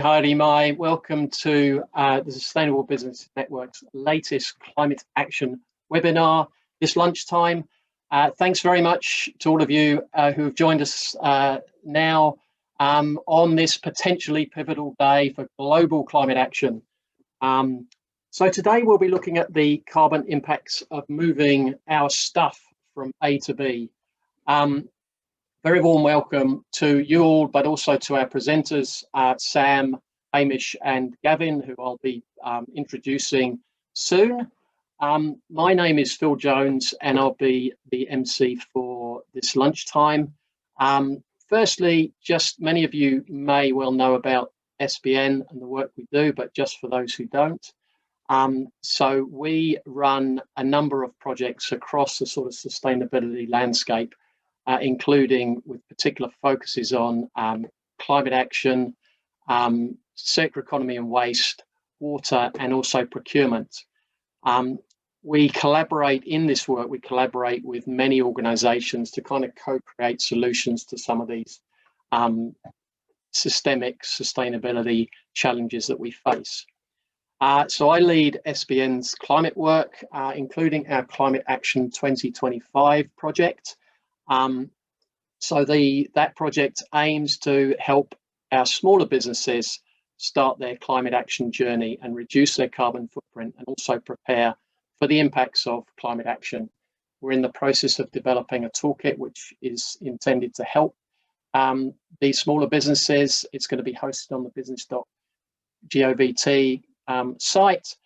Heidi Mai, welcome to the Sustainable Business Network's latest climate action webinar this lunchtime. Thanks very much to all of you who have joined us now on this potentially pivotal day for global climate action. So today we'll be looking at the carbon impacts of moving our stuff from A to B. Very warm welcome to you all, but also to our presenters, Sam, Hamish and Gavin, who I'll be introducing soon. My name is Phil Jones and I'll be the MC for this lunchtime. Firstly, just many of you may well know about SBN and the work we do, but just for those who don't. So we run a number of projects across the sort of sustainability landscape, including with particular focuses on climate action, circular economy and waste, water, and also procurement. We collaborate in this work, we collaborate with many organizations to kind of co-create solutions to some of these systemic sustainability challenges that we face. So I lead SBN's climate work, including our Climate Action 2025 project. So that project aims to help our smaller businesses start their climate action journey and reduce their carbon footprint and also prepare for the impacts of climate action. We're in the process of developing a toolkit which is intended to help these smaller businesses. It's going to be hosted on the business.govt site.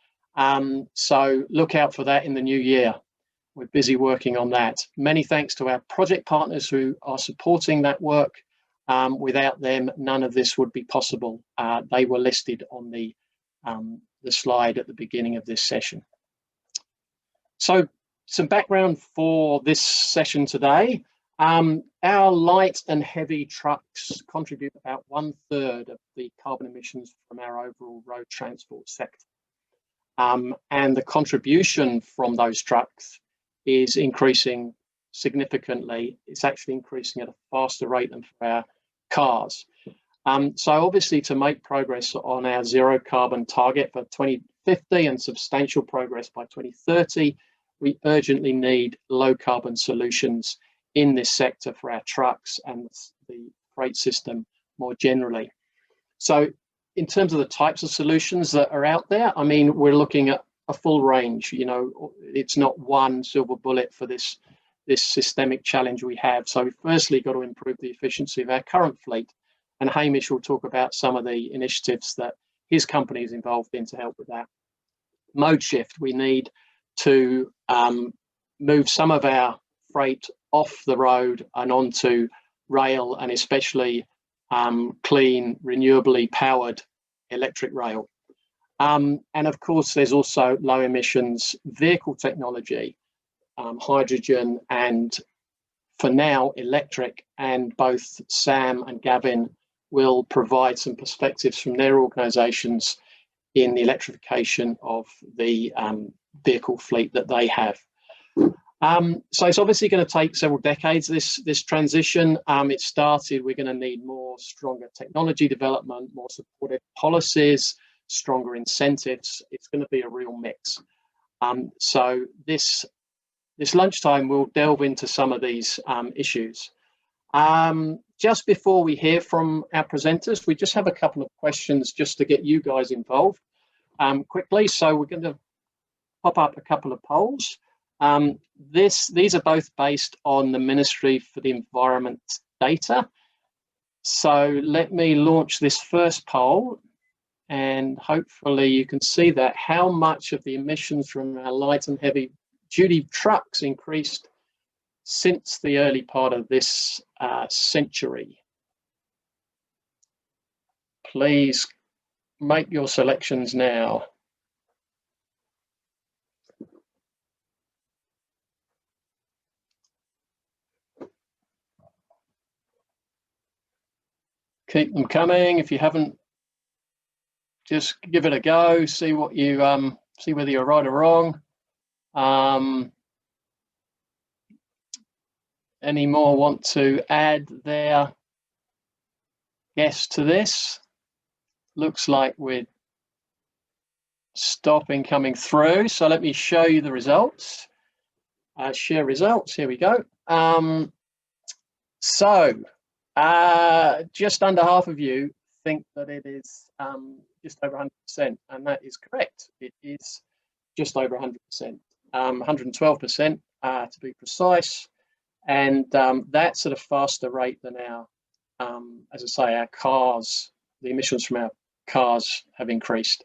So look out for that in the new year. We're busy working on that. Many thanks to our project partners who are supporting that work. Without them, none of this would be possible. They were listed on the slide at the beginning of this session. So some background for this session today. Our light and heavy trucks contribute about 1/3 of the carbon emissions from our overall road transport sector. And the contribution from those trucks is increasing significantly. It's actually increasing at a faster rate than for our cars. So obviously to make progress on our zero carbon target for 2050 and substantial progress by 2030, we urgently need low carbon solutions in this sector for our trucks and the freight system more generally. So in terms of the types of solutions that are out there, I mean, we're looking at a full range. You know, it's not one silver bullet for this systemic challenge we have. So we've firstly got to improve the efficiency of our current fleet. And Hamish will talk about some of the initiatives that his company is involved in to help with that. Mode shift, we need to move some of our freight off the road and onto rail, and especially clean, renewably powered electric rail. And of course, there's also low emissions vehicle technology, hydrogen and for now electric, and both Sam and Gavin will provide some perspectives from their organizations in the electrification of the vehicle fleet that they have. So it's obviously going to take several decades, this transition. It started, we're going to need more stronger technology development, more supportive policies, stronger incentives. It's going to be a real mix. So this lunchtime we'll delve into some of these issues. Just before we hear from our presenters, we just have a couple of questions just to get you guys involved quickly. So we're going to pop up a couple of polls. These are both based on the Ministry for the Environment data. So let me launch this first poll, and hopefully you can see that how much of the emissions from our light and heavy duty trucks increased since the early part of this century. Please make your selections now. Keep them coming. If you haven't, just give it a go. See what you see whether you're right or wrong. Any more want to add their guess to this? looks like we're stopping coming through. So let me show you the results. Share results. Here we go. Just under half of you think that it is just over 100%, and that is correct. It is just over 100%, 112% to be precise, and that's at a faster rate than our, as I say, our cars. The emissions from our cars have increased.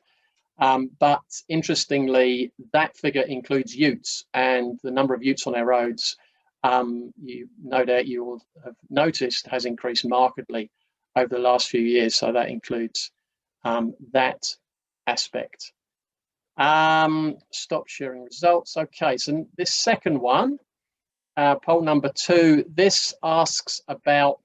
But interestingly, that figure includes utes, and the number of utes on our roads, no doubt you will have noticed, has increased markedly over the last few years. So that includes that aspect. Stop sharing results. Okay, so this second one, poll number 2, this asks about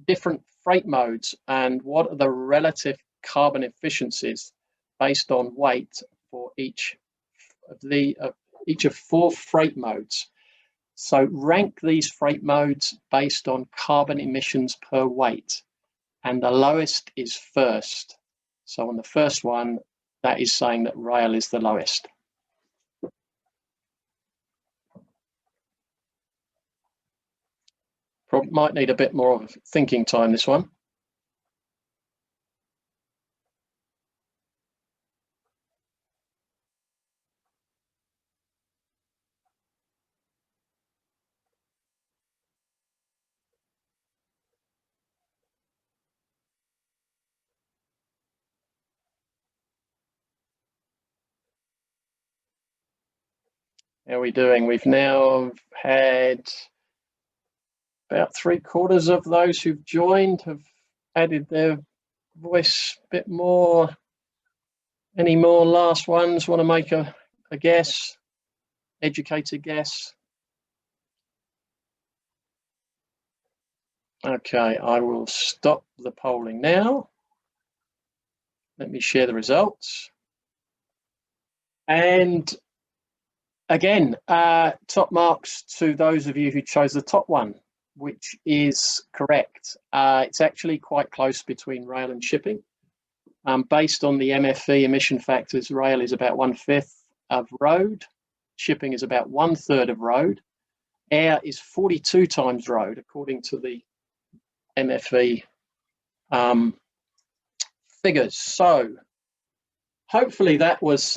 different freight modes and what are the relative carbon efficiencies based on weight for each of 4 freight modes. So rank these freight modes based on carbon emissions per weight, and the lowest is first. So on the first one, that is saying that rail is the lowest. Probably might need a bit more of thinking time, this one. How are we doing? We've now had about 3/4 of those who've joined have added their voice a bit more. Any more last ones want to make a guess, educated guess? Okay, I will stop the polling now. Let me share the results. And again, top marks to those of you who chose the top one, which is correct. It's actually quite close between rail and shipping. Based on the MFE emission factors, rail is about 1/5 of road, shipping is about 1/3 of road, air is 42 times road, according to the MFE figures. So hopefully that was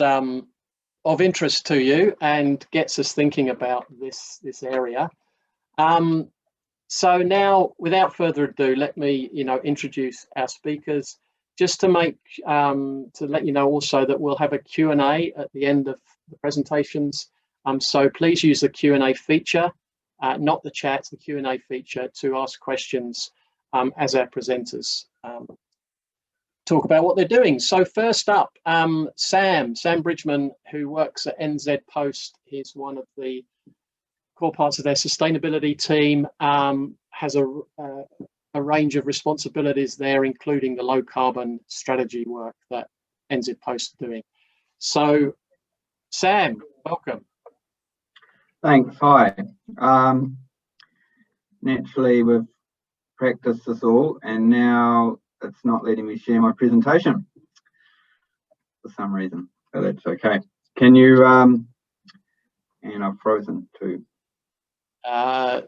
of interest to you and gets us thinking about this area. So now, without further ado, let me introduce our speakers. Just to make to let you know also that we'll have a Q&A at the end of the presentations. So please use the Q&A feature, not the chat, the Q&A feature, to ask questions as our presenters talk about what they're doing. So first up, Sam Bridgman, who works at NZ Post. He's one of the core parts of their sustainability team, has a range of responsibilities there, including the low carbon strategy work that NZ Post are doing. So Sam, welcome. Thanks. Hi. Naturally, we've practiced this all, and now it's not letting me share my presentation for some reason, so that's okay. Can you, and I've frozen too. Have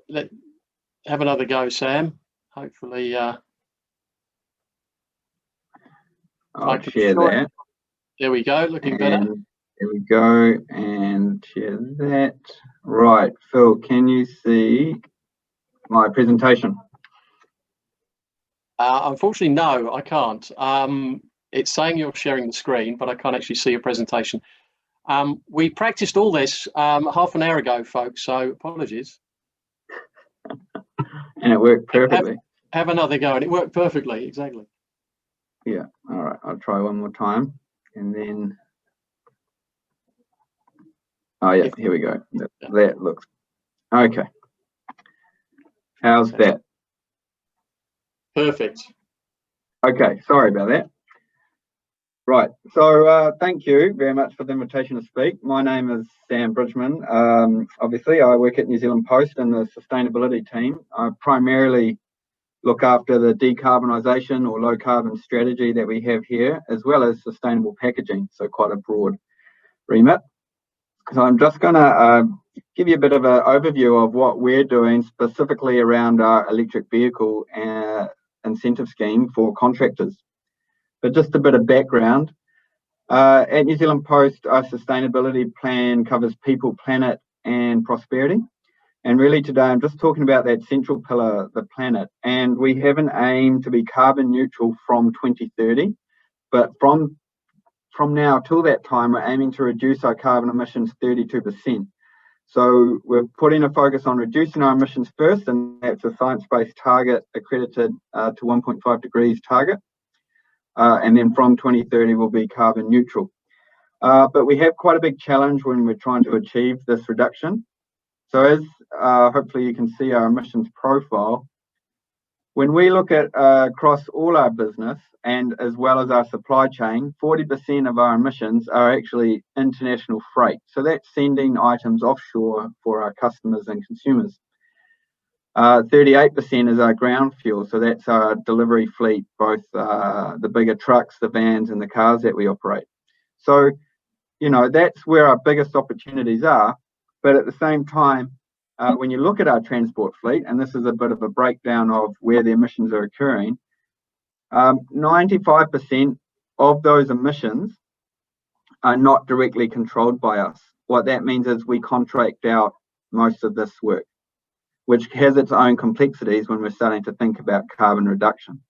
another go, Sam. Hopefully, I'll share that. There we go, looking better. There we go, and share that. Right, Phil, can you see my presentation? Unfortunately, no, I can't. It's saying you're sharing the screen, but I can't actually see your presentation. We practiced all this half an hour ago, folks, so apologies. And it worked perfectly. Have another go, and it worked perfectly, exactly. Yeah, all right, I'll try one more time, and then, oh yeah, here we go. That looks, okay. How's that? Perfect. Okay, sorry about that. Right, so thank you very much for the invitation to speak. My name is Sam Bridgman. Obviously, I work at New Zealand Post in the sustainability team. I primarily look after the decarbonisation or low carbon strategy that we have here, as well as sustainable packaging, so quite a broad remit. So I'm just going to give you a bit of an overview of what we're doing specifically around our electric vehicle incentive scheme for contractors. But just a bit of background. At New Zealand Post, our sustainability plan covers people, planet and prosperity. And really today I'm just talking about that central pillar, the planet. And we have an aim to be carbon neutral from 2030. But from now till that time, we're aiming to reduce our carbon emissions 32%. So we're putting a focus on reducing our emissions first, and that's a science-based target accredited to 1.5 degrees target. And then from 2030, we'll be carbon neutral. But we have quite a big challenge when we're trying to achieve this reduction. So as hopefully you can see our emissions profile, when we look at across all our business and as well as our supply chain, 40% of our emissions are actually international freight. So that's sending items offshore for our customers and consumers. 38% is our ground fuel. So that's our delivery fleet, both the bigger trucks, the vans and the cars that we operate. So, you know, that's where our biggest opportunities are. But at the same time, when you look at our transport fleet, and this is a bit of a breakdown of where the emissions are occurring, 95% of those emissions are not directly controlled by us. What that means is we contract out most of this work, which has its own complexities when we're starting to think about carbon reduction.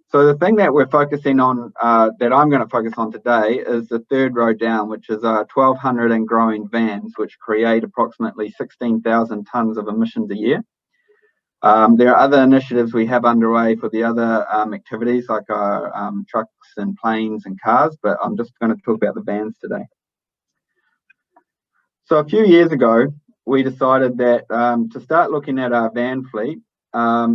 So the thing that we're focusing on, that I'm going to focus on today, is the third row down, which is 1,200 and growing vans, which create approximately 16,000 tonnes of emissions a year. There are other initiatives we have underway for the other activities, like our trucks and planes and cars, but I'm just going to talk about the vans today. So a few years ago, we decided that to start looking at our van fleet,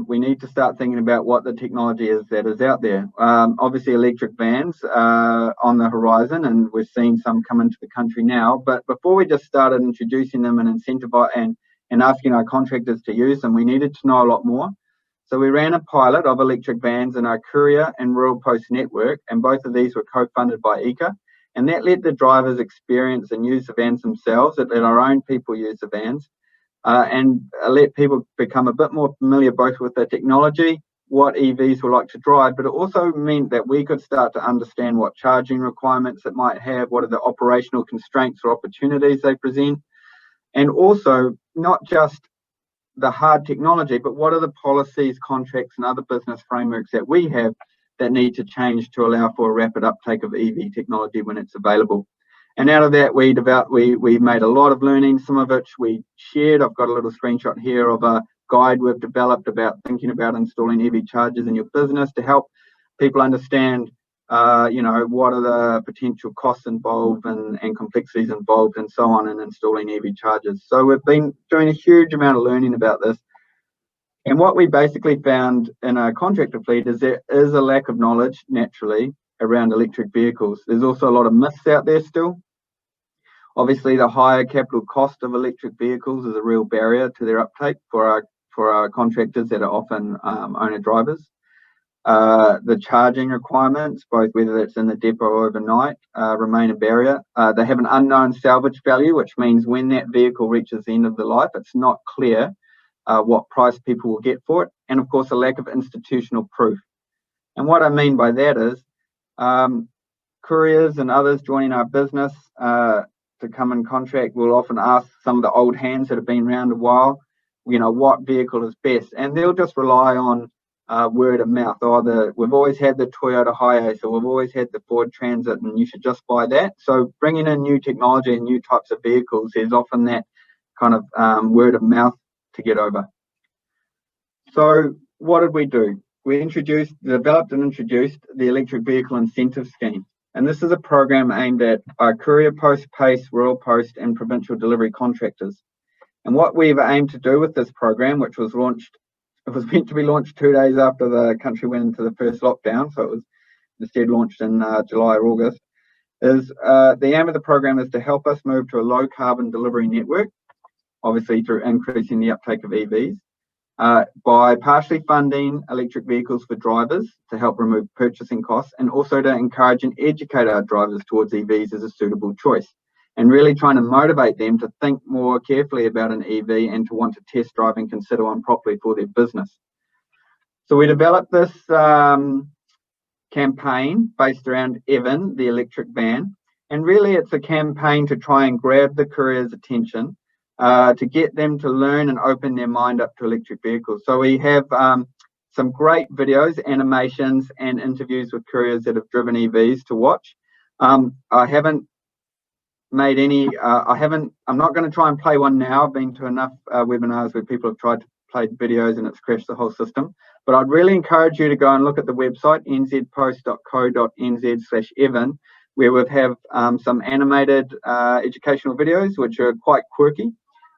we need to start thinking about what the technology is that is out there. Obviously, electric vans are on the horizon, and we're seeing some come into the country now. But before we just started introducing them and incentivizing and asking our contractors to use them, we needed to know a lot more. So we ran a pilot of electric vans in our courier and rural post network, and both of these were co-funded by ECA. And that let the drivers experience and use the vans themselves. It let our own people use the vans. And let people become a bit more familiar both with the technology, what EVs were like to drive, but it also meant that we could start to understand what charging requirements it might have, what are the operational constraints or opportunities they present, and also not just the hard technology, but what are the policies, contracts and other business frameworks that we have that need to change to allow for a rapid uptake of EV technology when it's available. And out of that, we made a lot of learning, some of which we shared. I've got a little screenshot here of a guide we've developed about thinking about installing EV chargers in your business to help people understand, you know, what are the potential costs involved and complexities involved and so on in installing EV chargers. So we've been doing a huge amount of learning about this. And what we basically found in our contractor fleet is there is a lack of knowledge, naturally, around electric vehicles. There's also a lot of myths out there still. Obviously, the higher capital cost of electric vehicles is a real barrier to their uptake for our contractors that are often owner-drivers. The charging requirements, both whether it's in the depot or overnight, remain a barrier. They have an unknown salvage value, which means when that vehicle reaches the end of the life, it's not clear what price people will get for it. And of course, a lack of institutional proof. And what I mean by that is couriers and others joining our business to come and contract will often ask some of the old hands that have been around a while, you know, what vehicle is best, and they'll just rely on word of mouth. Either we've always had the Toyota Hiace, or we've always had the Ford Transit, and you should just buy that. So bringing in new technology and new types of vehicles, there's often that kind of word of mouth to get over. So what did we do? We developed and introduced the Electric Vehicle Incentive Scheme. And this is a program aimed at our courier post, PACE, rural post and provincial delivery contractors. And what we've aimed to do with this program, which was launched, it was meant to be launched 2 days after the country went into the first lockdown, so it was instead launched in July or August, is the aim of the program is to help us move to a low carbon delivery network, obviously through increasing the uptake of EVs. by partially funding electric vehicles for drivers to help remove purchasing costs, and also to encourage and educate our drivers towards EVs as a suitable choice, and really trying to motivate them to think more carefully about an EV and to want to test drive and consider one properly for their business. So we developed this campaign based around Evan, the electric van, and really it's a campaign to try and grab the courier's attention, to get them to learn and open their mind up to electric vehicles. So we have some great videos, animations, and interviews with couriers that have driven EVs to watch. I haven't made any, I'm not going to try and play one now. I've been to enough webinars where people have tried to play videos and it's crashed the whole system. But I'd really encourage you to go and look at the website, nzpost.co.nz/Evan, where we have some animated educational videos, which are quite quirky,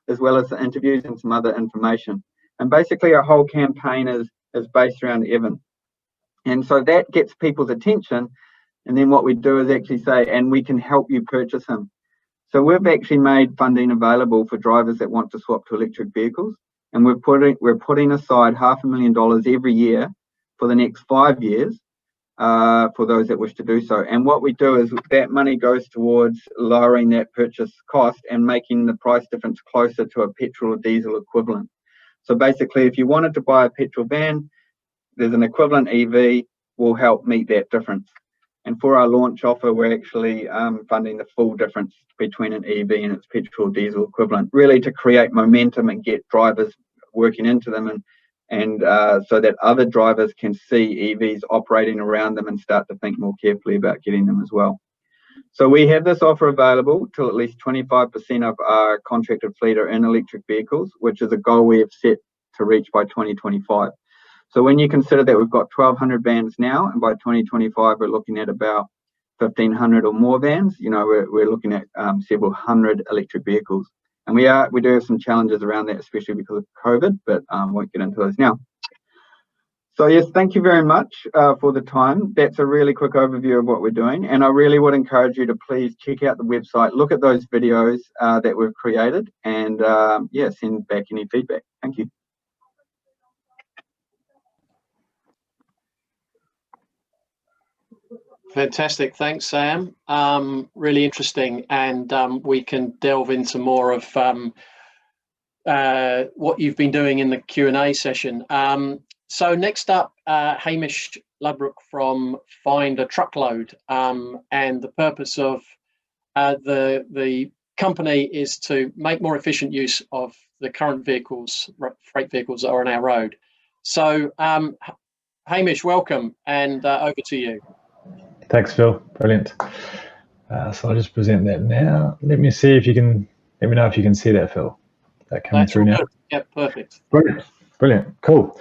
as well as the interviews and some other information. And basically our whole campaign is based around Evan. And so that gets people's attention. And then what we do is actually say, and we can help you purchase him. So we've actually made funding available for drivers that want to swap to electric vehicles. And we're putting aside $500,000 every year for the next 5 years for those that wish to do so. And what we do is that money goes towards lowering that purchase cost and making the price difference closer to a petrol or diesel equivalent. So basically, if you wanted to buy a petrol van, there's an equivalent EV will help meet that difference. And for our launch offer, we're actually funding the full difference between an EV and its petrol or diesel equivalent, really to create momentum and get drivers working into them, and so that other drivers can see EVs operating around them and start to think more carefully about getting them as well. So we have this offer available till at least 25% of our contracted fleet are in electric vehicles, which is a goal we have set to reach by 2025. So when you consider that we've got 1,200 vans now, and by 2025 we're looking at about 1,500 or more vans, you know, we're looking at several hundred electric vehicles. And we do have some challenges around that, especially because of COVID, but won't get into those now. So yes, thank you very much for the time. That's a really quick overview of what we're doing. And I really would encourage you to please check out the website, look at those videos that we've created, and yeah, send back any feedback. Thank you. Fantastic, thanks Sam. Really interesting, and we can delve into more of what you've been doing in the Q&A session. So next up, Hamish Ludbrook from Find a Truckload, and the purpose of the company is to make more efficient use of the current vehicles, freight vehicles that are on our road. So Hamish, welcome, and over to you. Thanks, Phil. Brilliant. So I'll just present that now. Let me see if you can, let me know if you can see that, Phil. That coming through now? Yeah, perfect. Brilliant. Brilliant. Cool.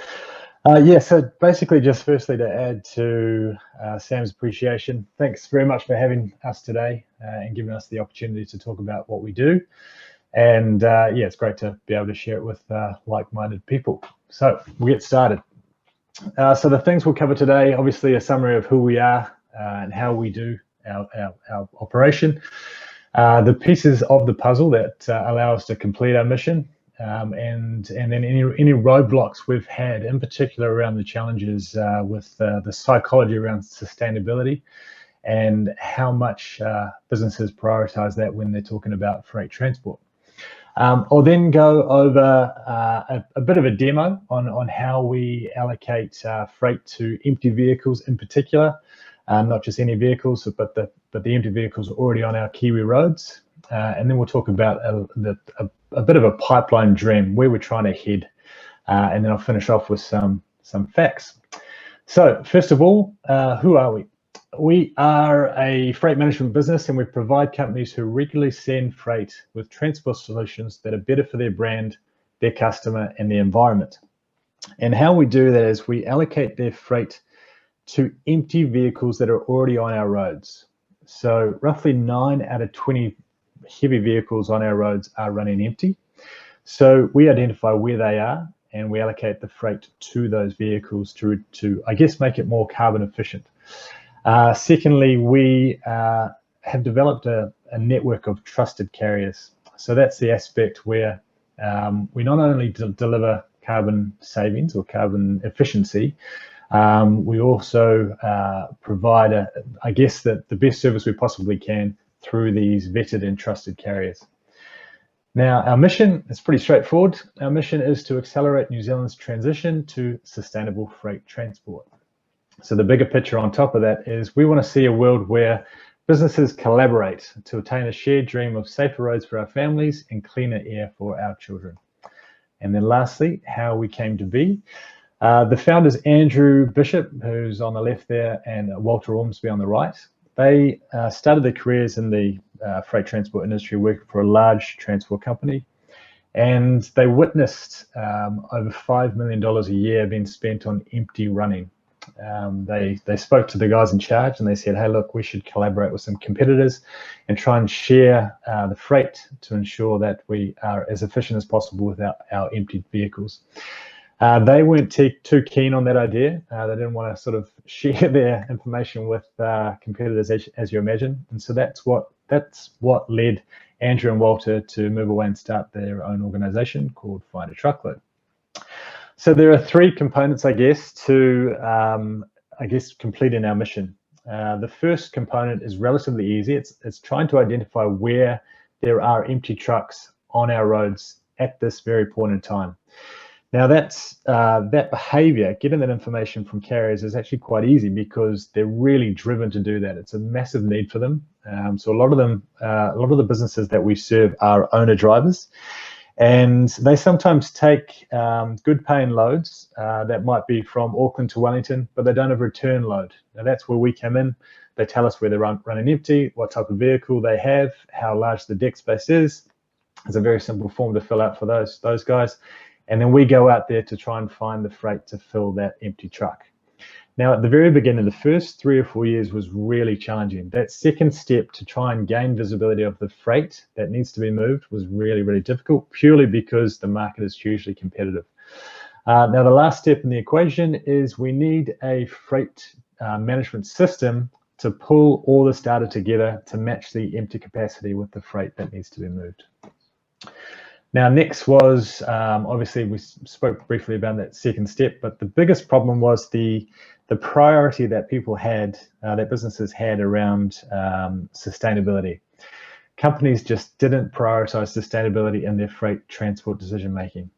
Yeah, so basically just firstly to add to Sam's appreciation, thanks very much for having us today and giving us the opportunity to talk about what we do. And yeah, it's great to be able to share it with like-minded people. So we'll get started. So the things we'll cover today, obviously a summary of who we are and how we do our operation, the pieces of the puzzle that allow us to complete our mission, and then any roadblocks we've had, in particular around the challenges with the psychology around sustainability and how much businesses prioritize that when they're talking about freight transport. I'll then go over a bit of a demo on how we allocate freight to empty vehicles in particular, not just any vehicles, but the empty vehicles already on our Kiwi roads. And then we'll talk about a bit of a pipeline dream, where we're trying to head. And then I'll finish off with some facts. So first of all, who are we? We are a freight management business, and we provide companies who regularly send freight with transport solutions that are better for their brand, their customer, and the environment. And how we do that is we allocate their freight to empty vehicles that are already on our roads. So roughly 9 out of 20 heavy vehicles on our roads are running empty. So we identify where they are, and we allocate the freight to those vehicles to I guess, make it more carbon efficient. Secondly, we have developed a network of trusted carriers. So that's the aspect where we not only deliver carbon savings or carbon efficiency, we also provide, I guess, the best service we possibly can through these vetted and trusted carriers. Now, our mission is pretty straightforward. Our mission is to accelerate New Zealand's transition to sustainable freight transport. So the bigger picture on top of that is we want to see a world where businesses collaborate to attain a shared dream of safer roads for our families and cleaner air for our children. And then lastly, how we came to be. The founders, Andrew Bishop, who's on the left there, and Walter Ormsby on the right, they started their careers in the freight transport industry working for a large transport company. And they witnessed over $5 million a year being spent on empty running. They spoke to the guys in charge and they said, hey, look, we should collaborate with some competitors and try and share the freight to ensure that we are as efficient as possible with our emptied vehicles. They weren't too keen on that idea. They didn't want to sort of share their information with competitors, as you imagine. And so that's what led Andrew and Walter to move away and start their own organization called Find a Truckload. So there are three components, I guess, to completing our mission. The first component is relatively easy. It's trying to identify where there are empty trucks on our roads at this very point in time. Now that behavior, getting that information from carriers, is actually quite easy because they're really driven to do that. It's a massive need for them. So a lot of the businesses that we serve are owner drivers. And they sometimes take good paying loads that might be from Auckland to Wellington, but they don't have a return load. Now that's where we come in. They tell us where they're running empty, what type of vehicle they have, how large the deck space is. It's a very simple form to fill out for those guys. And then we go out there to try and find the freight to fill that empty truck. Now, at the very beginning, the first 3 or 4 years was really challenging. That second step to try and gain visibility of the freight that needs to be moved was really, really difficult, purely because the market is hugely competitive. Now, the last step in the equation is we need a freight management system to pull all this data together to match the empty capacity with the freight that needs to be moved. Now, next was, obviously, we spoke briefly about that second step, but the biggest problem was the priority that people had, that businesses had around sustainability. Companies just didn't prioritize sustainability in their freight transport decision making.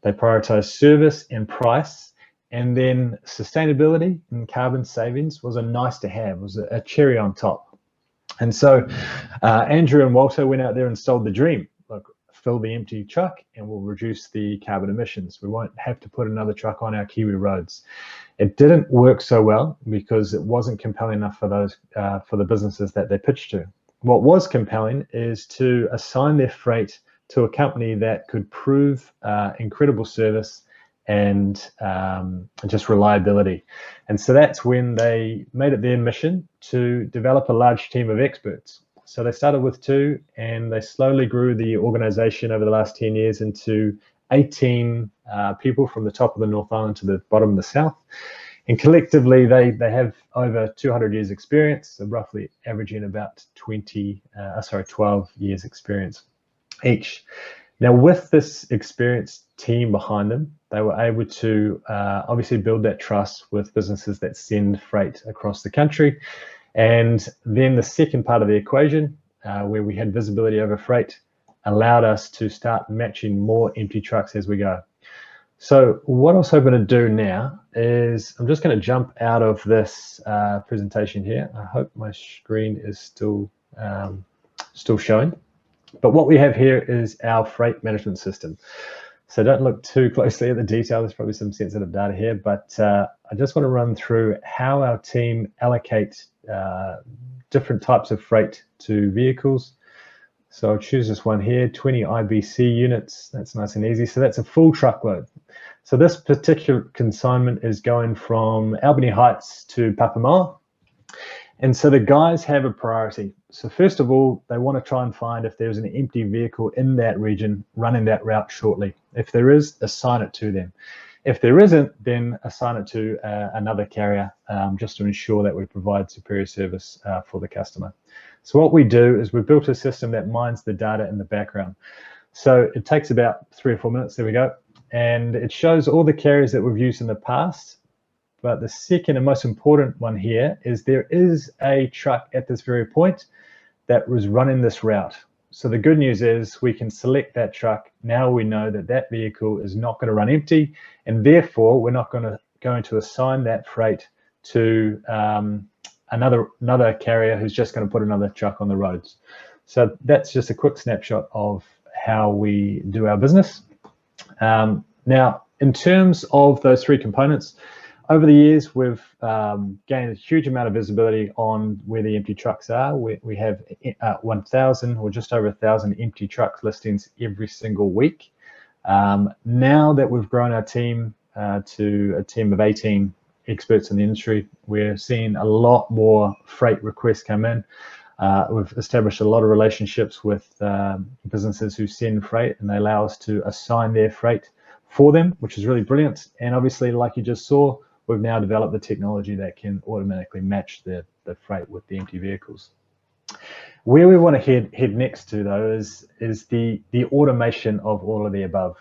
They prioritized service and price, and then sustainability and carbon savings was a nice to have, was a cherry on top. And so Andrew and Walter went out there and sold the dream. Look, fill the empty truck and we'll reduce the carbon emissions. We won't have to put another truck on our Kiwi roads. It didn't work so well because it wasn't compelling enough for the businesses that they pitched to. What was compelling is to assign their freight to a company that could prove incredible service and just reliability. And so that's when they made it their mission to develop a large team of experts. So they started with 2 and they slowly grew the organization over the last 10 years into 18 people from the top of the North Island to the bottom of the South. And collectively, they have over 200 years experience, so roughly averaging about 12 years experience each. Now, with this experienced team behind them, they were able to obviously build that trust with businesses that send freight across the country. And then the second part of the equation, where we had visibility over freight, allowed us to start matching more empty trucks as we go. So what I was hoping to do now is I'm just going to jump out of this presentation here. I hope my screen is still showing. But what we have here is our freight management system. So don't look too closely at the detail. There's probably some sensitive data here, but I just want to run through how our team allocates different types of freight to vehicles. So I'll choose this one here, 20 IBC units. That's nice and easy. So that's a full truckload. So this particular consignment is going from Albany Heights to Papamoa. And so the guys have a priority. So first of all, they want to try and find if there's an empty vehicle in that region running that route shortly. If there is, assign it to them. If there isn't, then assign it to another carrier just to ensure that we provide superior service for the customer. So what we do is we've built a system that mines the data in the background. So it takes about 3 or 4 minutes. There we go. and it shows all the carriers that we've used in the past. But the second and most important one here is there is a truck at this very point that was running this route. So the good news is we can select that truck. Now we know that that vehicle is not going to run empty, and therefore we're not going to assign that freight to another carrier who's just going to put another truck on the roads. So that's just a quick snapshot of how we do our business. Now, in terms of those three components, over the years, we've gained a huge amount of visibility on where the empty trucks are. We have 1,000 or just over 1,000 empty truck listings every single week. Now that we've grown our team to a team of 18 experts in the industry, we're seeing a lot more freight requests come in. We've established a lot of relationships with businesses who send freight, and they allow us to assign their freight for them, which is really brilliant. And obviously, like you just saw, we've now developed the technology that can automatically match the freight with the empty vehicles. Where we want to head next to, though, is the automation of all of the above.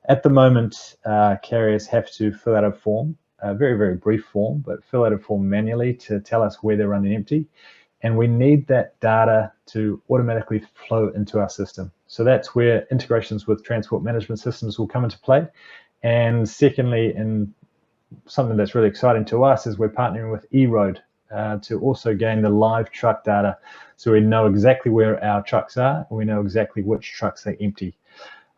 At the moment, carriers have to fill out a form, a very, very brief form, but fill out a form manually to tell us where they're running empty. And we need that data to automatically flow into our system. So that's where integrations with transport management systems will come into play. And secondly, and something that's really exciting to us, is we're partnering with eRoad to also gain the live truck data, so we know exactly where our trucks are, and we know exactly which trucks are empty.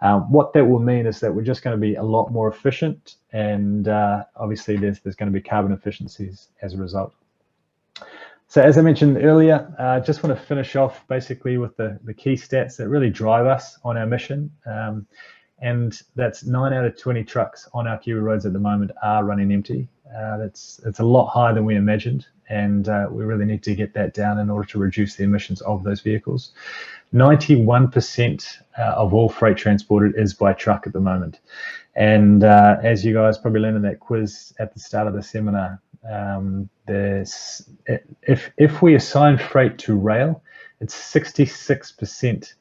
What that will mean is that we're just going to be a lot more efficient, and obviously there's going to be carbon efficiencies as a result. So as I mentioned earlier, I just want to finish off basically with the key stats that really drive us on our mission. And that's 9 out of 20 trucks on our Kiwi roads at the moment are running empty. It's a lot higher than we imagined, and we really need to get that down in order to reduce the emissions of those vehicles. 91% of all freight transported is by truck at the moment. And as you guys probably learned in that quiz at the start of the seminar, if we assign freight to rail, it's 66%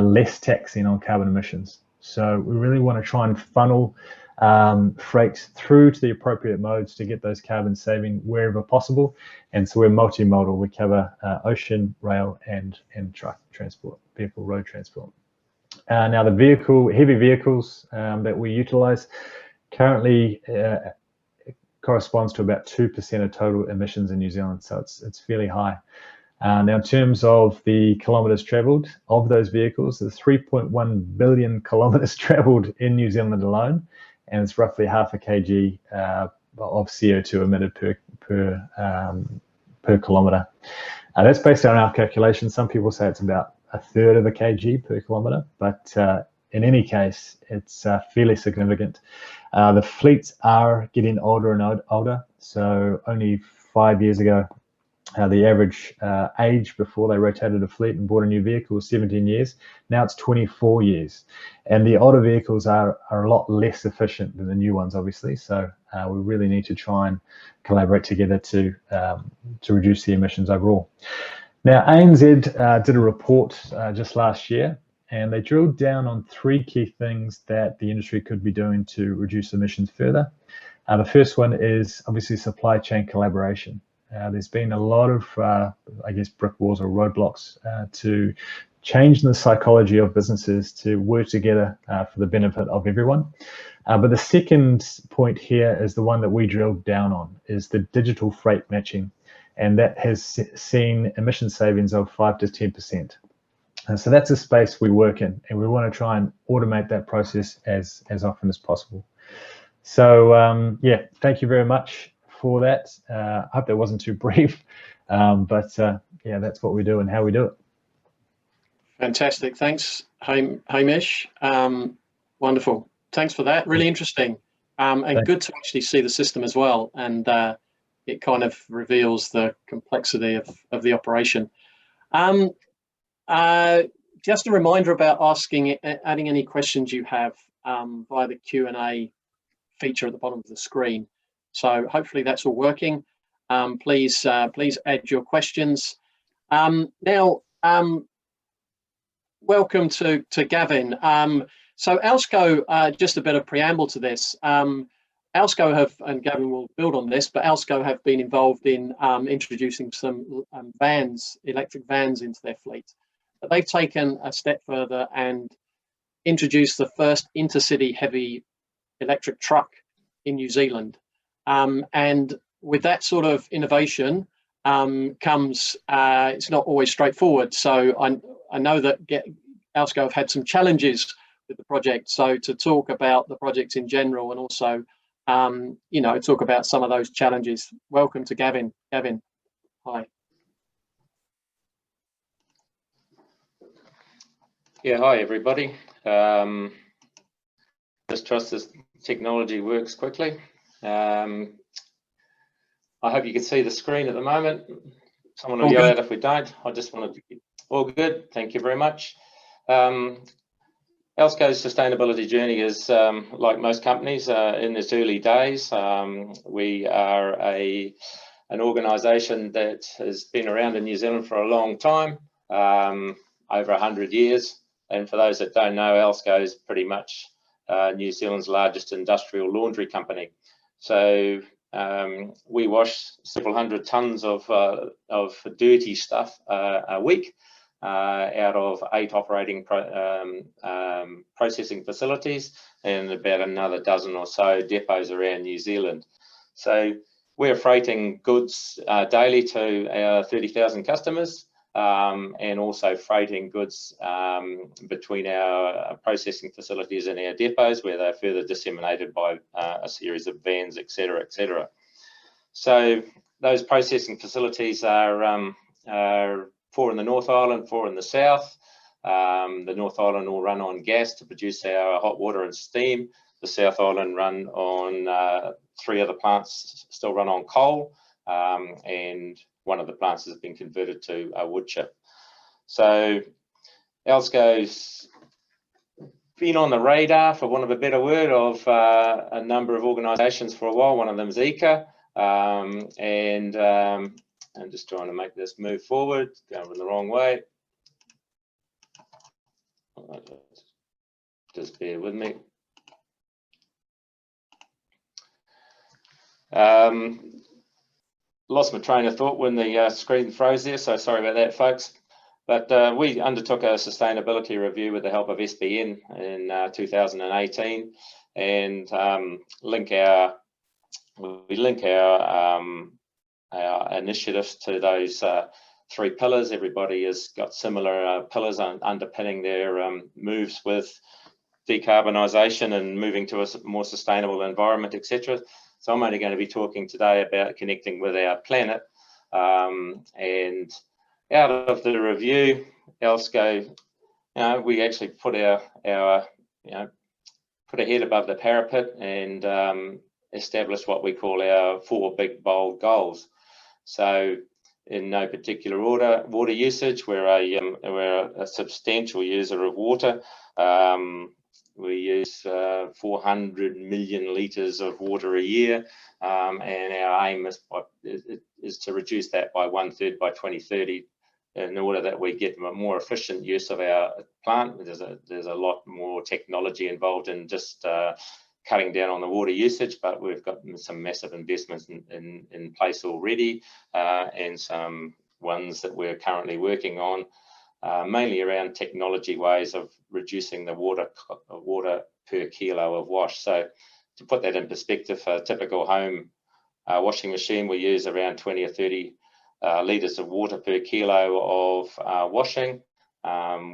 less taxing on carbon emissions. So we really want to try and funnel freight through to the appropriate modes to get those carbon saving wherever possible. And so we're multimodal. We cover ocean, rail, and truck transport, vehicle road transport. Now the heavy vehicles that we utilize currently corresponds to about 2% of total emissions in New Zealand, so it's fairly high. Now, in terms of the kilometres travelled of those vehicles, there's 3.1 billion kilometres travelled in New Zealand alone, and it's roughly half a kg of CO2 emitted per kilometre. That's based on our calculations. Some people say it's about a third of a kg per kilometre, but in any case, it's fairly significant. The fleets are getting older and older. So only 5 years ago, the average age before they rotated a fleet and bought a new vehicle was 17 years. Now it's 24 years. And the older vehicles are a lot less efficient than the new ones, obviously. So we really need to try and collaborate together to reduce the emissions overall. Now, ANZ did a report just last year, and they drilled down on 3 key things that the industry could be doing to reduce emissions further. The first one is obviously supply chain collaboration. There's been a lot of, I guess, brick walls or roadblocks to change the psychology of businesses to work together for the benefit of everyone. But the second point here is the one that we drilled down on, is the digital freight matching. And that has seen emission savings of 5 to 10%. So that's a space we work in, and we want to try and automate that process as often as possible. So yeah, thank you very much for that. I hope that wasn't too brief, but yeah, that's what we do and how we do it. Fantastic. Thanks, Hamish. Wonderful. Thanks for that. Really interesting. And thanks. Good to actually see the system as well. And it kind of reveals the complexity of the operation. Just a reminder about adding any questions you have via the Q&A feature at the bottom of the screen. So hopefully that's all working. Please add your questions. Now, welcome to Gavin. So Alsco, just a bit of preamble to this. Alsco have, and Gavin will build on this, but Alsco have been involved in introducing some vans, electric vans into their fleet. But they've taken a step further and introduced the first intercity heavy electric truck in New Zealand. And with that sort of innovation comes, it's not always straightforward. So I know that Alsco have had some challenges with the project. So to talk about the project in general and also you know, talk about some of those challenges. Welcome to Gavin. Gavin, hi. Yeah, hi everybody. Just trust this technology works quickly. I hope you can see the screen at the moment. Someone will yell out if we don't. I just wanted to be all good. Thank you very much. Alsco's sustainability journey is, like most companies, in its early days. We are an organisation that has been around in New Zealand for a long time, over 100 years. And for those that don't know, Alsco is pretty much New Zealand's largest industrial laundry company. So we wash several hundred tonnes of dirty stuff a week. Out of 8 operating processing facilities and about another dozen or so depots around New Zealand. So we're freighting goods daily to our 30,000 customers and also freighting goods between our processing facilities and our depots where they're further disseminated by a series of vans, etc., etc. So those processing facilities are 4 in the North Island, 4 in the South. The North Island will run on gas to produce our hot water and steam. The South Island run on 3 other plants still run on coal, and one of the plants has been converted to a wood chip. So Alsco's been on the radar, for want of a better word, of a number of organisations for a while. One of them is ICA, and I'm just trying to make this move forward, going the wrong way. Just bear with me. Lost my train of thought when the screen froze there, so sorry about that, folks. But we undertook a sustainability review with the help of SBN in 2018, and we link our initiatives to those 3 pillars. Everybody has got similar pillars underpinning their moves with decarbonisation and moving to a more sustainable environment, etc. So I'm only going to be talking today about connecting with our planet. And out of the review, Alsco, we actually put our put a head above the parapet and establish what we call our 4 big bold goals. So in no particular order, water usage, we're a substantial user of water. We use 400 million litres of water a year, and our aim is to reduce that by 1/3 by 2030 in order that we get a more efficient use of our plant. There's a lot more technology involved in just cutting down on the water usage, but we've got some massive investments in place already, and some ones that we're currently working on, mainly around technology ways of reducing the water per kilo of wash. So to put that in perspective, a typical home washing machine, we use around 20 or 30 litres of water per kilo of washing.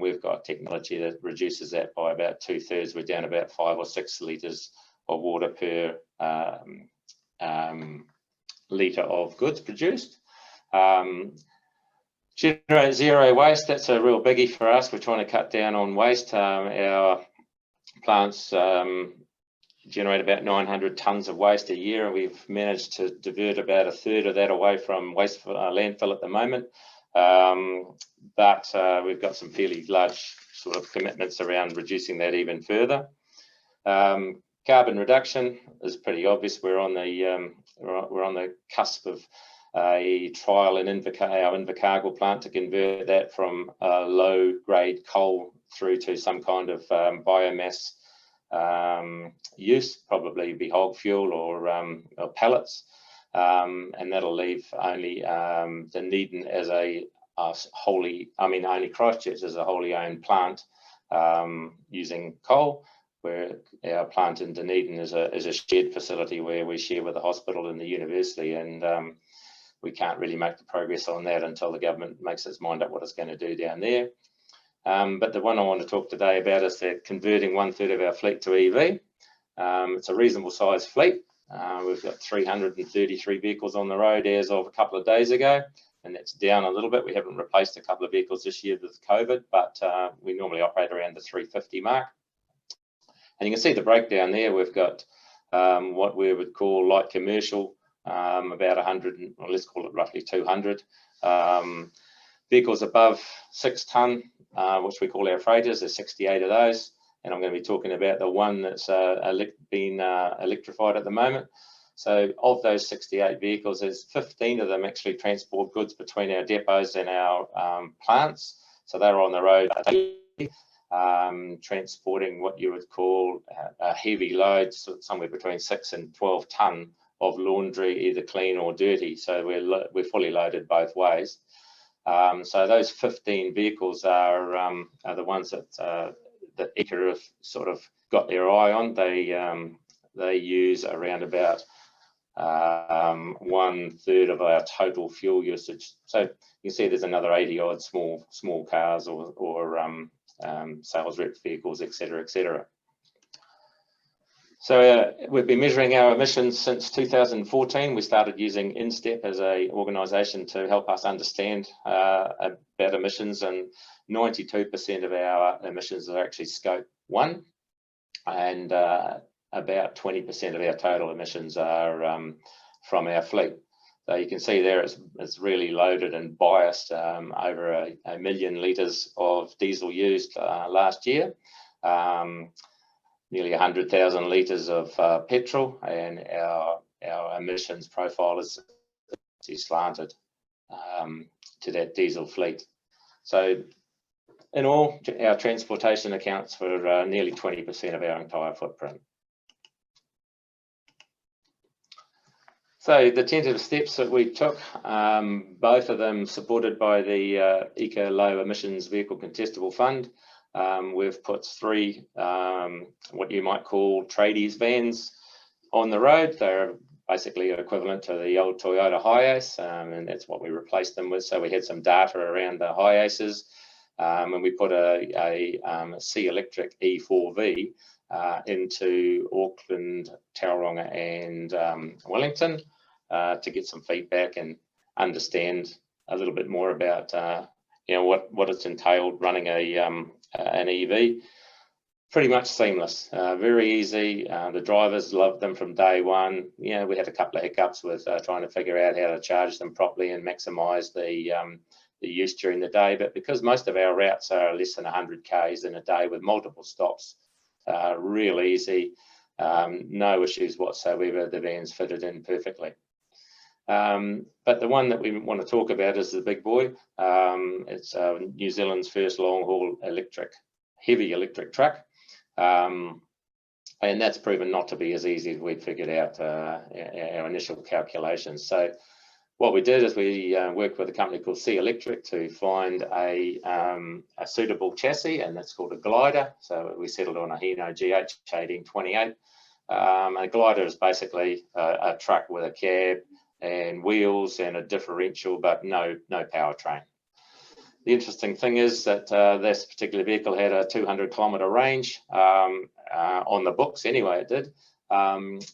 We've got technology that reduces that by about 2/3. We're down about 5 or 6 litres of water per litre of goods produced. Generate zero waste, that's a real biggie for us. We're trying to cut down on waste. Our plants generate about 900 tonnes of waste a year, and we've managed to divert about 1/3 of that away from waste landfill at the moment. But we've got some fairly large sort of commitments around reducing that even further. Carbon reduction is pretty obvious. We're on the cusp of a trial in our Invercargill plant to convert that from low-grade coal through to some kind of biomass use, probably be hog fuel or pellets, and that'll leave only Dunedin as only Christchurch as a wholly owned plant using coal, where our plant in Dunedin is a shared facility where we share with the hospital and the university, and we can't really make the progress on that until the government makes its mind up what it's going to do down there. But the one I want to talk today about is that converting 1/3 of our fleet to EV. It's a reasonable sized fleet. We've got 333 vehicles on the road as of a couple of days ago, and that's down a little bit. We haven't replaced a couple of vehicles this year with COVID, but we normally operate around the 350 mark. And you can see the breakdown there. We've got what we would call light commercial, about 100, or let's call it roughly 200. Vehicles above 6 tonne, which we call our freighters. There's 68 of those, and I'm going to be talking about the one that's been electrified at the moment. So of those 68 vehicles, there's 15 of them actually transport goods between our depots and our plants. So they're on the road daily, transporting what you would call a heavy load, so somewhere between 6 and 12 tonne of laundry, either clean or dirty. So we're fully loaded both ways. So those 15 vehicles are the ones that ECA have sort of got their eye on. They use around about 1/3 of our total fuel usage. So you can see there's another 80 odd small cars or sales rep vehicles, etc., etc. So we've been measuring our emissions since 2014. We started using InStep as an organisation to help us understand about emissions, and 92% of our emissions are actually Scope 1, and about 20% of our total emissions are from our fleet. So you can see there it's really loaded and biased, over a million litres of diesel used last year. Nearly 100,000 litres of petrol, and our emissions profile is slanted to that diesel fleet. So in all, our transportation accounts for nearly 20% of our entire footprint. So the tentative steps that we took, both of them supported by the ECA Low Emissions Vehicle Contestable Fund. We've put 3 what you might call tradies vans on the road. They're basically equivalent to the old Toyota Hiace, and that's what we replaced them with. So we had some data around the Hiaces, and we put a C Electric E4V into Auckland, Tauranga and Wellington to get some feedback and understand a little bit more about what it's entailed running an EV. Pretty much seamless, very easy. The drivers loved them from day one. We had a couple of hiccups with trying to figure out how to charge them properly and maximise the use during the day. But because most of our routes are less than 100 k's in a day with multiple stops, real easy, no issues whatsoever. The van's fitted in perfectly. But the one that we want to talk about is the big boy. It's New Zealand's first long-haul heavy electric truck, and that's proven not to be as easy as we figured out our initial calculations. So what we did is we worked with a company called C Electric to find a suitable chassis, and that's called a glider. So we settled on a Hino GH1828. A glider is basically a truck with a cab and wheels and a differential, but no powertrain. The interesting thing is that this particular vehicle had a 200-kilometre range on the books. Anyway, it did, and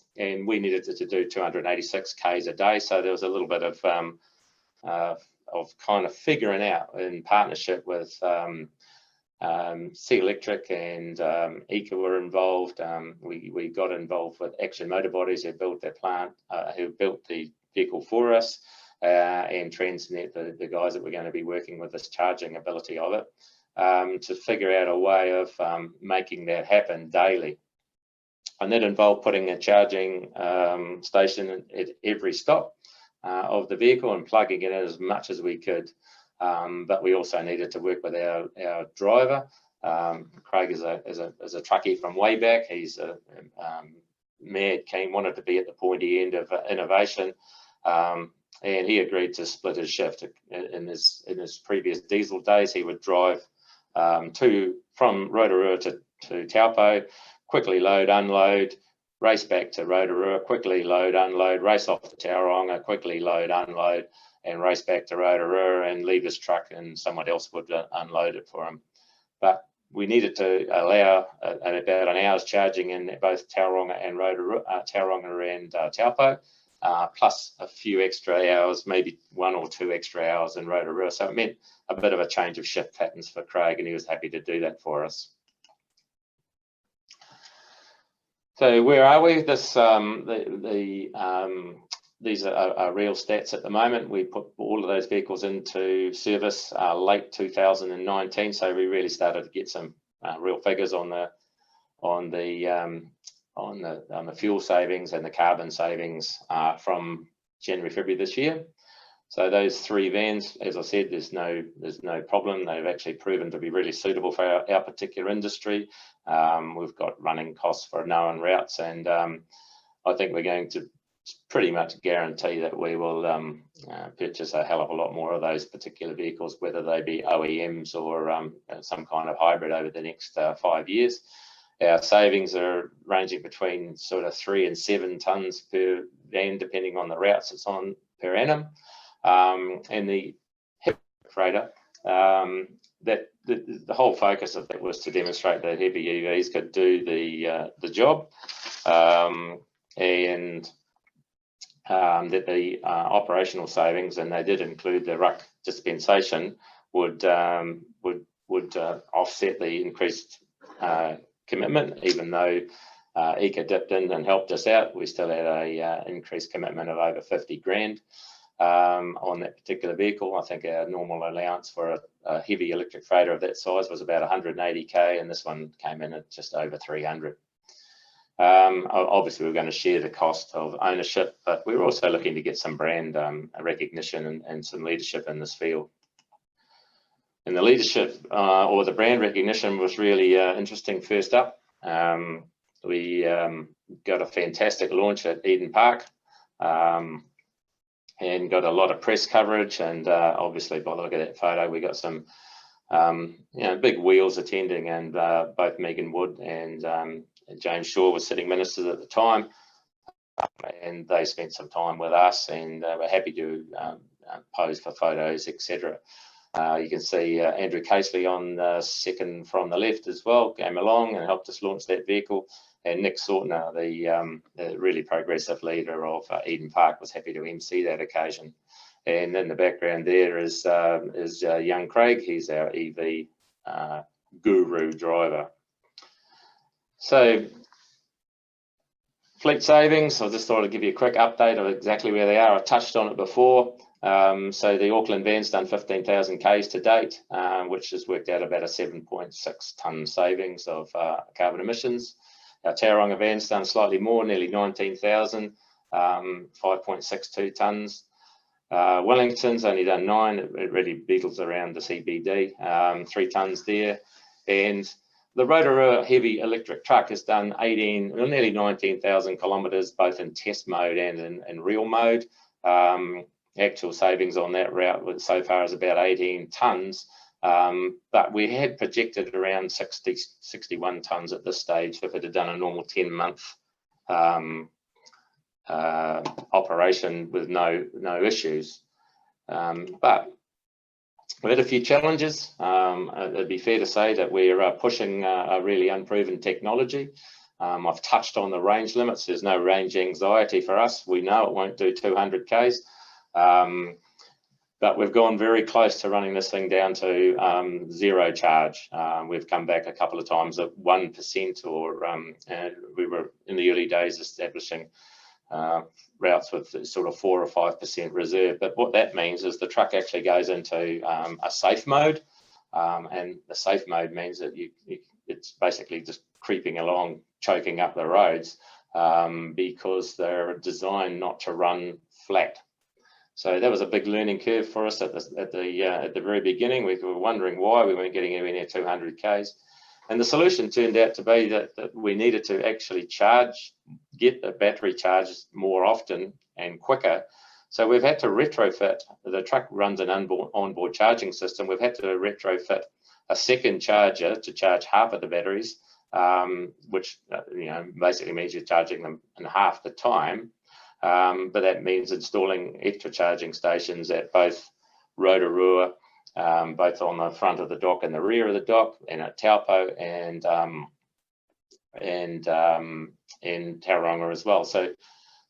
we needed it to do 286 k's a day. So there was a little bit of kind of figuring out in partnership with C Electric and ECA were involved. We got involved with Action Motor Bodies, who built their plant, who built the vehicle for us, and Transnet, the guys that we're going to be working with, this charging ability of it, to figure out a way of making that happen daily. And that involved putting a charging station at every stop. of the vehicle and plugging it in as much as we could. But we also needed to work with our driver. Craig is a truckie from way back. He's a mad keen, wanted to be at the pointy end of innovation, and he agreed to split his shift. In his previous diesel days, he would drive from Rotorua to Taupo, quickly load, unload, race back to Rotorua, quickly load, unload, race off to Tauranga, quickly load, unload, and race back to Rotorua and leave his truck, and someone else would unload it for him. But we needed to allow about an hour's charging in both Tauranga and Rotorua, Tauranga and Taupo, plus a few extra hours, maybe 1 or 2 extra hours in Rotorua. So it meant a bit of a change of shift patterns for Craig, and he was happy to do that for us. So where are we? This these are real stats at the moment. We put all of those vehicles into service late 2019, so we really started to get some real figures on the fuel savings and the carbon savings from January, February this year. So those 3 vans, as I said, there's no problem. They've actually proven to be really suitable for our particular industry. We've got running costs for known routes, and I think we're going to pretty much guarantee that we will purchase a hell of a lot more of those particular vehicles, whether they be OEMs or some kind of hybrid over the next 5 years. Our savings are ranging between sort of 3 and 7 tonnes per van, depending on the routes it's on per annum. And the heavy freighter, the whole focus of that was to demonstrate that heavy EVs could do the job, and that the operational savings, and they did include the ruck dispensation, would offset the increased commitment. Even though ECA dipped in and helped us out, we still had a increased commitment of over 50 grand on that particular vehicle. I think our normal allowance for a heavy electric freighter of that size was about 180k, and this one came in at just over 300. Obviously, we're going to share the cost of ownership, but we're also looking to get some brand recognition and some leadership in this field. And the leadership or the brand recognition was really interesting. First up, we got a fantastic launch at Eden Park, and got a lot of press coverage, and obviously by the look of that photo we got some big wheels attending, and both Megan Wood and James Shaw were sitting ministers at the time, and they spent some time with us, and were happy to pose for photos, etc. You can see Andrew Casely on the second from the left as well, came along and helped us launch that vehicle. And Nick Sortner, the really progressive leader of Eden Park, was happy to MC that occasion. And in the background there is young Craig. He's our EV guru driver. So fleet savings, I just thought I'd give you a quick update of exactly where they are. I touched on it before. So the Auckland van's done 15,000 Ks to date, which has worked out about a 7.6 tonne savings of carbon emissions. Our Tauranga van's done slightly more, nearly 19,000, 5.62 tonnes. Wellington's only done 9, it really beetles around the CBD, 3 tonnes there. And the Rotorua heavy electric truck has done nearly 19,000 kilometres, both in test mode and in real mode. Actual savings on that route so far is about 18 tonnes. But we had projected around 61 tonnes at this stage if it had done a normal 10-month operation with no issues. But we had a few challenges. It'd be fair to say that we're pushing a really unproven technology. I've touched on the range limits. There's no range anxiety for us. We know it won't do 200 Ks. But we've gone very close to running this thing down to 0 charge. We've come back a couple of times at 1%, or and we were in the early days establishing routes with sort of 4 or 5% reserve. But what that means is the truck actually goes into a safe mode, and the safe mode means that it's basically just creeping along, choking up the roads, because they're designed not to run flat. So that was a big learning curve for us at the very beginning. We were wondering why we weren't getting anywhere near 200 k's. And the solution turned out to be that we needed to actually get the battery charged more often and quicker. So we've had to retrofit. The truck runs an onboard charging system. We've had to retrofit a second charger to charge half of the batteries, which basically means you're charging them in half the time. But that means installing extra charging stations at both Rotorua, both on the front of the dock and the rear of the dock, and at Taupo and Tauranga as well. So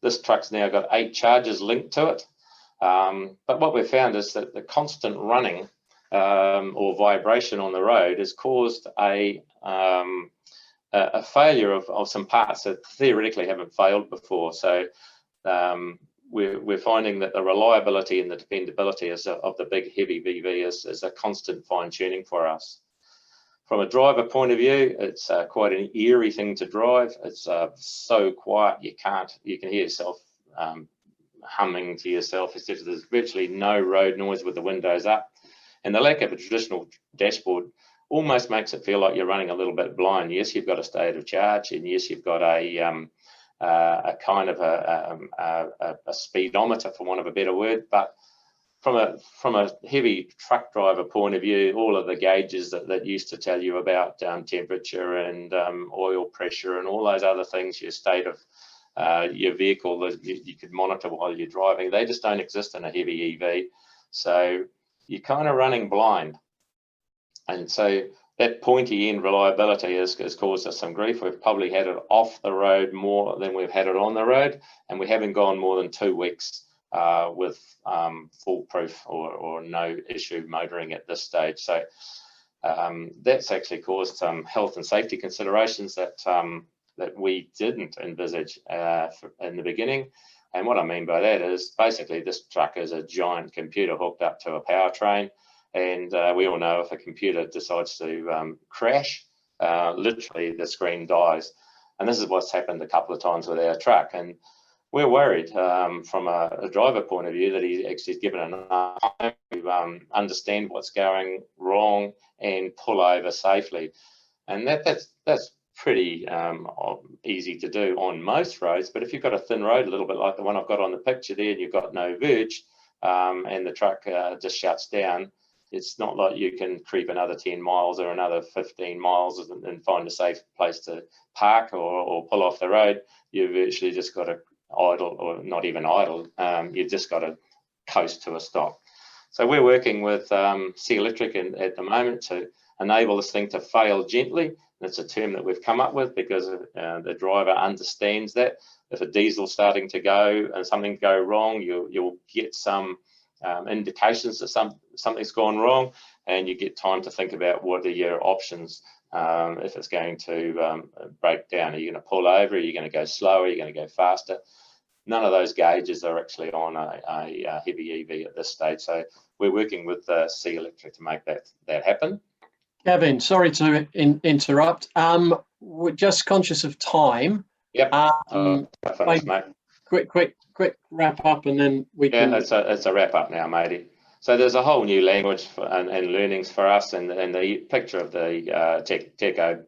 this truck's now got 8 chargers linked to it. But what we've found is that the constant running or vibration on the road has caused a failure of some parts that theoretically haven't failed before. So we're finding that the reliability and the dependability of the big heavy VV is a constant fine-tuning for us. From a driver point of view, it's quite an eerie thing to drive. It's so quiet you can hear yourself humming to yourself. There's virtually no road noise with the windows up, and the lack of a traditional dashboard almost makes it feel like you're running a little bit blind. Yes, you've got a state of charge, and yes, you've got a kind of a speedometer, for want of a better word, but from a heavy truck driver point of view, all of the gauges that used to tell you about temperature and oil pressure and all those other things, your state of your vehicle that you could monitor while you're driving, they just don't exist in a heavy EV. So you're kind of running blind, and so that pointy end reliability has caused us some grief. We've probably had it off the road more than we've had it on the road, and we haven't gone more than 2 weeks with foolproof or no issue motoring at this stage. So that's actually caused some health and safety considerations that we didn't envisage in the beginning. And what I mean by that is basically this truck is a giant computer hooked up to a powertrain. And we all know if a computer decides to crash, literally the screen dies. And this is what's happened a couple of times with our truck. And we're worried from a driver point of view that he's actually given enough time to understand what's going wrong and pull over safely. And that's pretty easy to do on most roads. But if you've got a thin road, a little bit like the one I've got on the picture there, and you've got no verge, and the truck just shuts down, it's not like you can creep another 10 miles or another 15 miles and find a safe place to park or pull off the road. You've virtually just got to idle, or not even idle, you've just got to coast to a stop. So we're working with Sea Electric at the moment to enable this thing to fail gently. That's a term that we've come up with because the driver understands that. If a diesel's starting to go and something go wrong, you'll get some indications that something's gone wrong, and you get time to think about what are your options if it's going to break down. Are you going to pull over? Are you going to go slower? Are you going to go faster? None of those gauges are actually on a heavy EV at this stage. So we're working with Sea Electric to make that happen. Gavin, sorry to interrupt. We're just conscious of time. Yep. Finished, mate. Quick wrap up, and then we can. Yeah, it's a wrap up now, matey. So there's a whole new language and learnings for us, and the picture of the Teco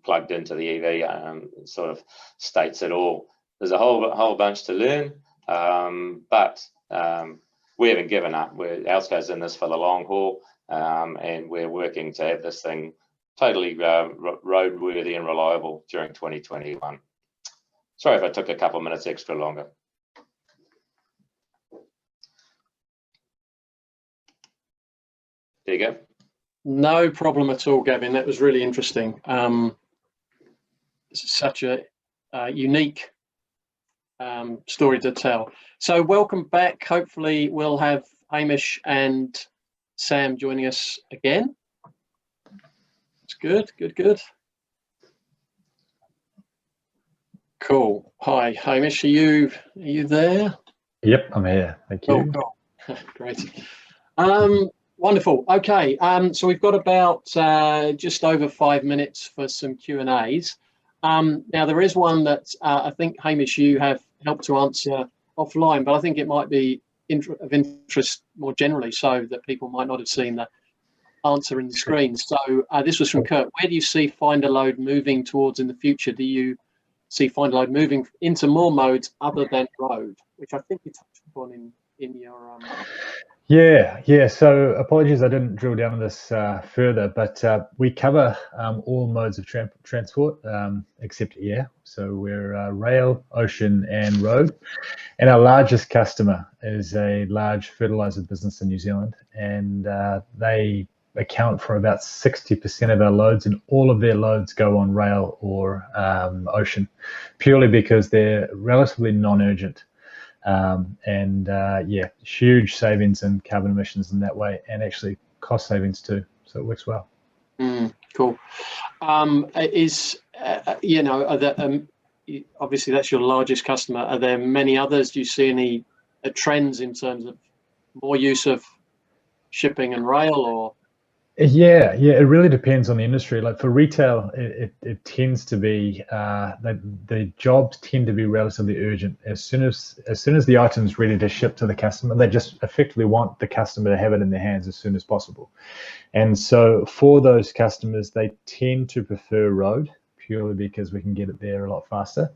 plugged into the EV sort of states it all. There's a whole bunch to learn, but we haven't given up. Alsco's in this for the long haul, and we're working to have this thing totally roadworthy and reliable during 2021. Sorry if I took a couple of minutes extra longer. There you go. No problem at all, Gavin. That was really interesting. Such a unique story to tell. So welcome back. Hopefully we'll have Hamish and Sam joining us again. It's good. Cool. Hi, Hamish. Are you there? Yep, I'm here. Thank you. Cool. Great. Wonderful. Okay. So we've got about just over 5 minutes for some Q&As. Now there is one that I think, Hamish, you have helped to answer offline, but I think it might be of interest more generally, so that people might not have seen the answer in the screen. So this was from Kurt. Where do you see find a load moving towards in the future? Do you see find a load moving into more modes other than road, which I think you touched upon in your Yeah. So apologies, I didn't drill down on this further, but we cover all modes of transport except air. So we're rail, ocean, and road. And our largest customer is a large fertilizer business in New Zealand, and they account for about 60% of our loads, and all of their loads go on rail or ocean, purely because they're relatively non-urgent. Huge savings in carbon emissions in that way, and actually cost savings too. So it works well. Cool. Obviously that's your largest customer. Are there many others? Do you see any trends in terms of more use of shipping and rail, or? Yeah, it really depends on the industry. Like for retail, it tends to be the jobs tend to be relatively urgent. As soon as the item's ready to ship to the customer, they just effectively want the customer to have it in their hands as soon as possible. And so for those customers, they tend to prefer road, purely because we can get it there a lot faster.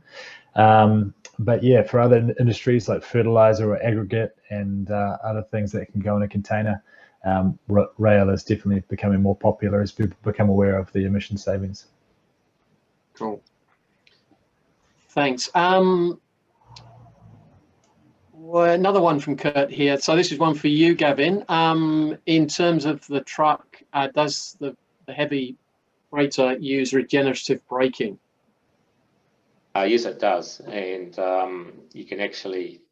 But yeah, for other industries like fertilizer or aggregate and other things that can go in a container, rail is definitely becoming more popular as people become aware of the emission savings. Cool. Thanks. Well, another one from Kurt here. So this is one for you, Gavin. In terms of the truck, does the heavy freighter use regenerative braking? Yes, it does, and you can actually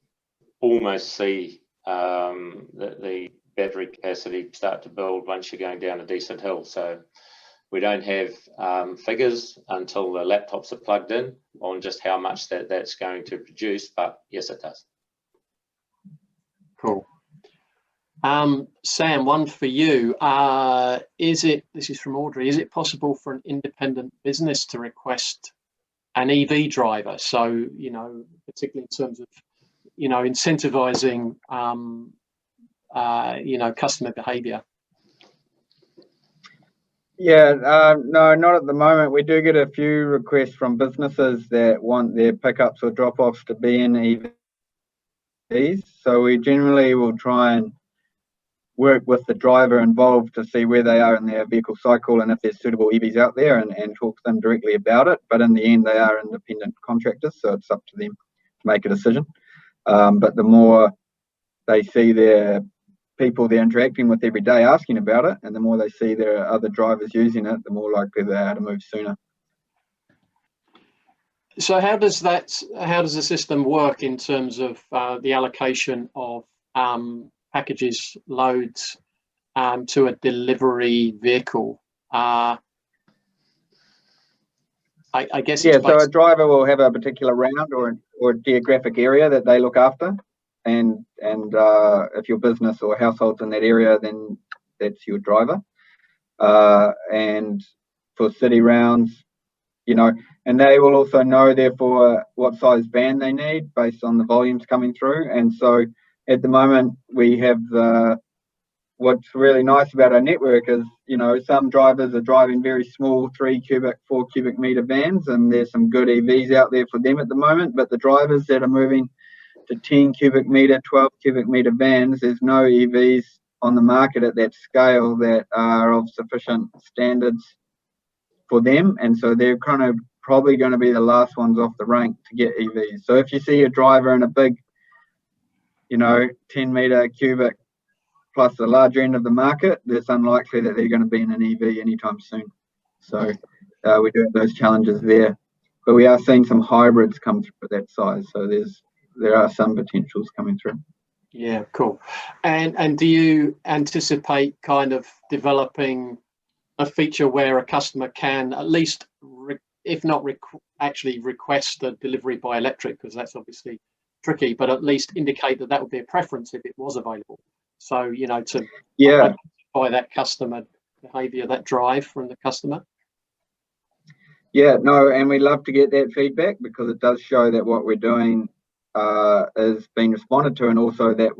almost see the battery capacity start to build once you're going down a decent hill. So we don't have figures until the laptops are plugged in on just how much that's going to produce, but yes, it does. Cool. Sam, one for you. This is from Audrey, is it possible for an independent business to request an EV driver? So, particularly in terms of, incentivizing, customer behavior. Yeah, no, not at the moment. We do get a few requests from businesses that want their pickups or drop-offs to be in EVs. So we generally will try and work with the driver involved to see where they are in their vehicle cycle and if there's suitable EVs out there, and talk to them directly about it. But in the end, they are independent contractors, so it's up to them to make a decision. But the more they see their people they're interacting with every day asking about it, and the more they see there are other drivers using it, the more likely they are to move sooner. So how does the system work in terms of the allocation of packages, loads to a delivery vehicle? I guess. Yeah, so a driver will have a particular route or a geographic area that they look after, and if your business or household's in that area, then that's your driver. And for city rounds, and they will also know therefore what size van they need based on the volumes coming through. And so at the moment we have what's really nice about our network is, some drivers are driving very small 3 cubic, 4 cubic meter vans, and there's some good EVs out there for them at the moment. But the drivers that are moving to 10 cubic meter, 12 cubic meter vans, there's no EVs on the market at that scale that are of sufficient standards for them. And so they're kind of probably going to be the last ones off the rank to get EVs. So if you see a driver in a big, 10 meter cubic plus the larger end of the market, it's unlikely that they're going to be in an EV anytime soon. So we do have those challenges there. But we are seeing some hybrids come through at that size. So there are some potentials coming through. Yeah, cool. And do you anticipate kind of developing a feature where a customer can at least, if not actually request a delivery by electric, because that's obviously tricky, but at least indicate that would be a preference if it was available? So, to identify that customer behavior, that drive from the customer. Yeah, no, and we love to get that feedback, because it does show that what we're doing is being responded to, and also that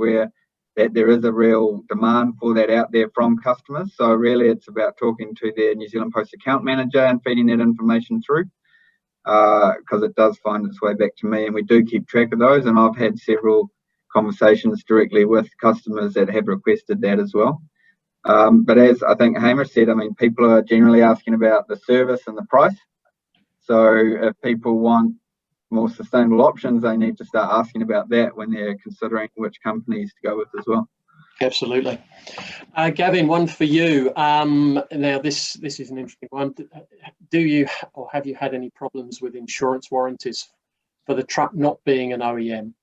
there is a real demand for that out there from customers. So really it's about talking to their New Zealand Post account manager and feeding that information through, because it does find its way back to me, and we do keep track of those, and I've had several conversations directly with customers that have requested that as well. But as I think Hamish said, I mean, people are generally asking about the service and the price. So if people want more sustainable options, they need to start asking about that when they're considering which companies to go with as well. Absolutely. Gavin, one for you. Now, this is an interesting one. Do you or have you had any problems with insurance warranties for the truck not being an OEM?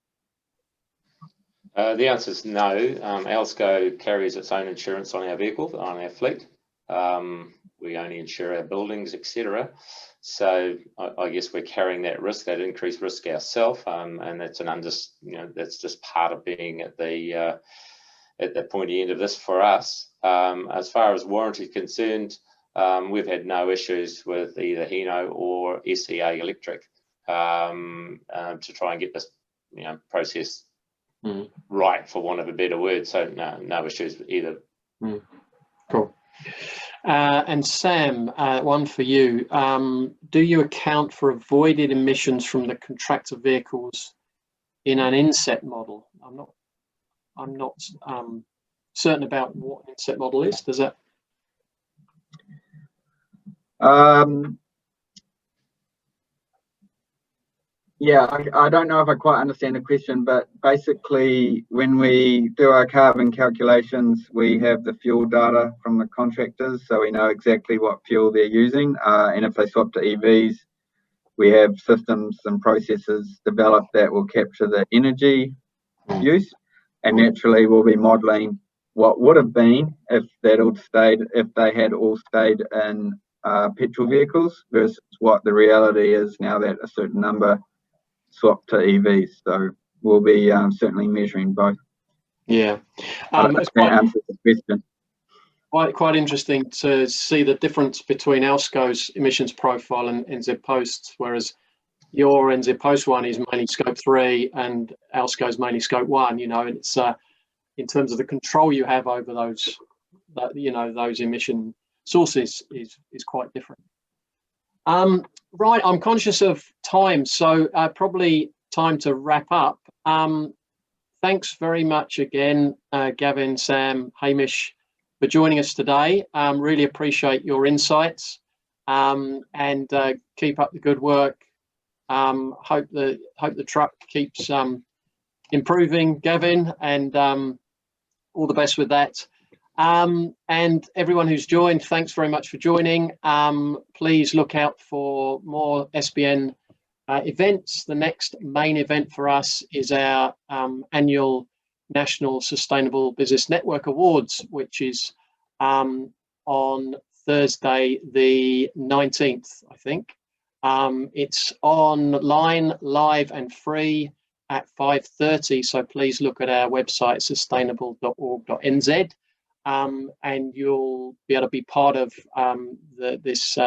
The answer is no. Alsco carries its own insurance on our vehicle, on our fleet. We only insure our buildings, etc. So I guess we're carrying that risk, that increased risk ourselves, and that's that's just part of being at the pointy end of this for us. As far as warranty is concerned, we've had no issues with either Hino or SEA Electric to try and get this process right, for want of a better word. So no issues with either. Cool. And Sam, one for you. Do you account for avoided emissions from the contractor vehicles in an inset model? I'm not certain about what an inset model is. Does that? Yeah, I don't know if I quite understand the question, but basically when we do our carbon calculations, we have the fuel data from the contractors, so we know exactly what fuel they're using. And if they swap to EVs, we have systems and processes developed that will capture the energy use, and naturally we'll be modelling what would have been if they had all stayed in petrol vehicles versus what the reality is now that a certain number swap to EVs. So we'll be certainly measuring both. Yeah, that's quite answers the question. Quite interesting to see the difference between Alsco's emissions profile and NZ Post's, whereas your NZ Post one is mainly Scope 3 and Alsco's mainly Scope 1. And it's in terms of the control you have over those emission sources is quite different. Right, I'm conscious of time, so probably time to wrap up. Thanks very much again, Gavin, Sam, Hamish, for joining us today. Really appreciate your insights, and keep up the good work. Hope the truck keeps improving, Gavin, and all the best with that. And everyone who's joined, thanks very much for joining. Please look out for more SBN events. The next main event for us is our annual National Sustainable Business Network Awards, which is on Thursday the 19th, I think. It's online, live and free at 5:30, so please look at our website, sustainable.org.nz. And you'll be able to be part of this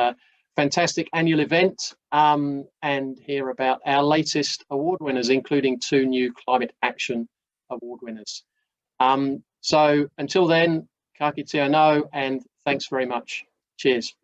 fantastic annual event and hear about our latest award winners, including 2 new Climate Action Award winners. So until then, ka kite anō, and thanks very much. Cheers.